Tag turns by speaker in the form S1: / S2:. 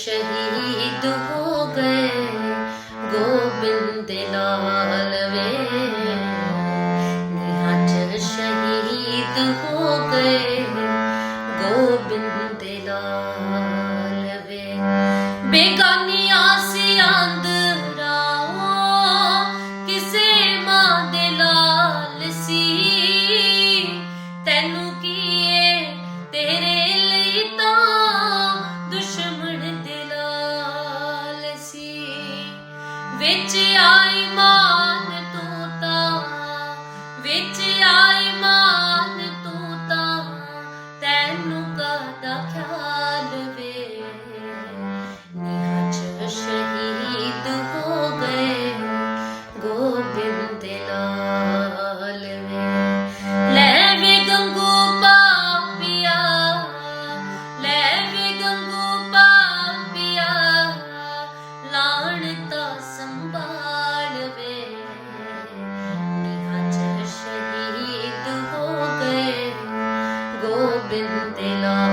S1: शहीद हो गए गोबिंद लाल वे, निहज शहीद हो गए गोबिंद लाल वे। बेगानिया सी आंदराओ किसे मां दे लाल सी, तैनू कीए तेरे ਲਈ ਤਾਂ ਦੁਸ਼ਮਣ ਦੇ ਲਾਲ ਸੀ। ਵਿੱਚ ਆਈ ਮਾਨ ਤੂੰ ਤਾਂ, ਵਿੱਚ ਆਈ ਮਾਨ ਤੂੰ ਤਾਂ, ਤੈਨੂੰ ਕਾਹਦਾ ਖਿਆਲ ਵੇ। ਨਿਹਜ ਸ਼ਹੀਦ ਹੋ ਗਏ ਗੋਬਿੰਦ ਲਾਲ ਵੇ। ਲੈ ਵੇ ਗੰਗੂ ਪਾਪੀਆ, ਲੈ ਵੇ ਗੰਗੂ ਪਾਪੀਆ, ਲਾਣਤਾ ਸੰਭਾਲ ਵੇ। ਨਿਹਜ ਸ਼ਹੀਦ ਹੋ ਗਏ ਗੋਬਿੰਦ ਲਾਲ